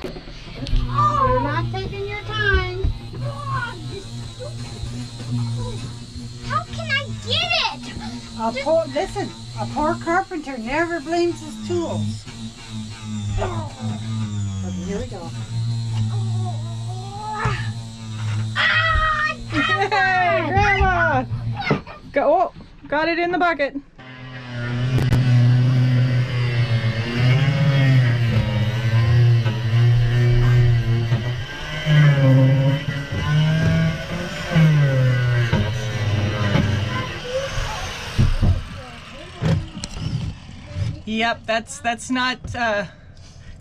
You're not taking your time. How can I get it? Listen, a poor carpenter never blames his tools. Okay, here we go. Hey, Grandma! Go! Oh, got it in the bucket. Yep, that's not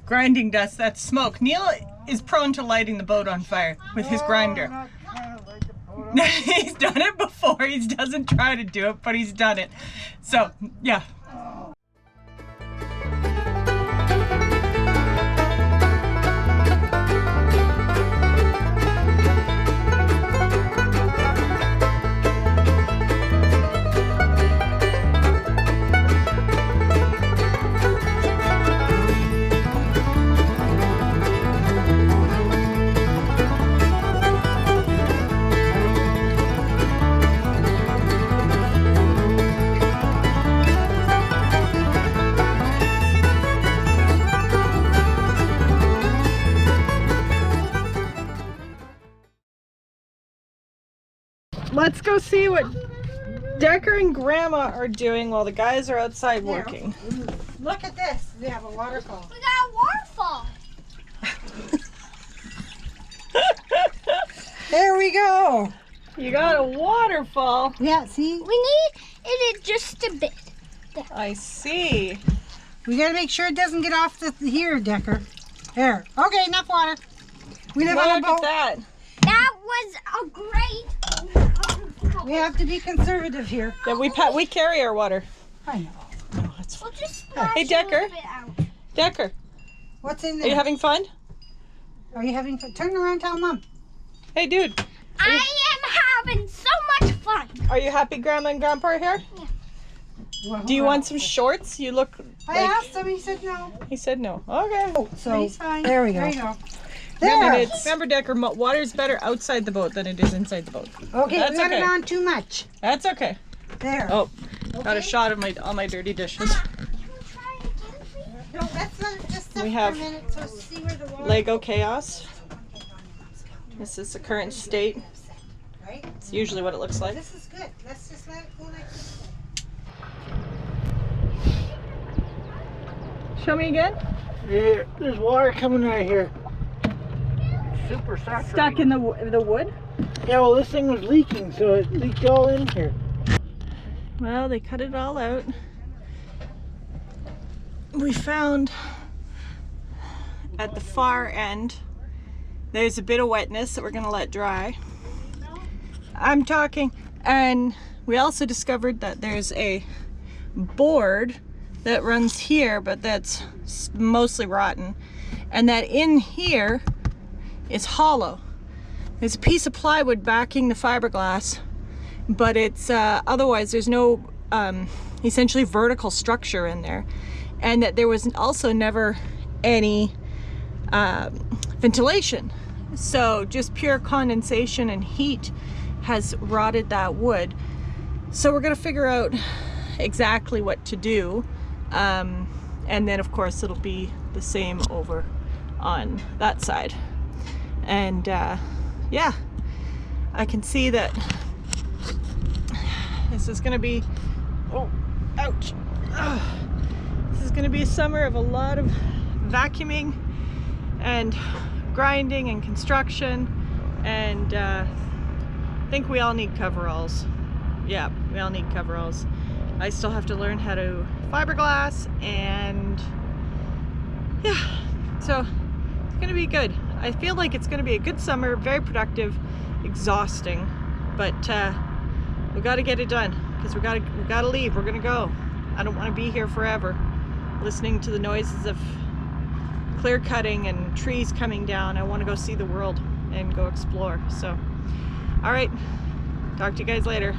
grinding dust, that's smoke. Neil is prone to lighting the boat on fire with his grinder. He's done it before. He doesn't try to do it, but he's done it. So, yeah. Let's go see what Decker and Grandma are doing while the guys are outside working. Look at this. We have a waterfall. We got a waterfall. There we go. You got a waterfall. Yeah, see? We need it just a bit. I see. We gotta make sure it doesn't get off here, Decker. There. Okay, enough water. We live on a Look boat. at that. That was a great. We have to be conservative here. Yeah, we carry our water. I know. Oh, that's We'll fun. just splash Hey, a Decker. little bit out. Decker, What's in are there? you having fun? Are you having fun? Turn around, tell Mom. Hey, dude. I am having so much fun. Are you happy Grandma and Grandpa are here? Well, Do you want some shorts? You look I like... asked him, he said no. He said no. Okay. So, He's fine. there we go. There you go. There. Remember, Decker, water's better outside the boat than it is inside the boat. Okay, That's we got it okay. on too much. That's okay. There. Oh, got a Okay. shot of all my dirty dishes. No, that's not just We for have a minute, so see where the water Lego Chaos. This is the current state. right? It's usually what it looks like. This is good. Let's just let it go like this. Show me again. Yeah, there's water coming right here. Super saturated. Stuck in the wood. Yeah, well, this thing was leaking, so it leaked all in here. Well, they cut it all out. We found at the far end there's a bit of wetness that we're going to let dry. I'm talking, and we also discovered that there's a board that runs here, but that's mostly rotten, and that in here is hollow. There's a piece of plywood backing the fiberglass, but it's otherwise there's no essentially vertical structure in there, and that there was also never any ventilation, so just pure condensation and heat has rotted that wood. So we're gonna figure out exactly what to do, and then of course it'll be the same over on that side. And yeah, I can see that this is gonna be, oh, ouch. This is gonna be a summer of a lot of vacuuming and grinding and construction, and I think we all need coveralls. Yeah, we all need coveralls. I still have to learn how to fiberglass, and yeah, so it's gonna be good. I feel like it's gonna be a good summer, very productive, exhausting, but we gotta get it done because we gotta leave. We're gonna go. I don't want to be here forever, listening to the noises of clear cutting and trees coming down. I want to go see the world and go explore. So, all right, talk to you guys later.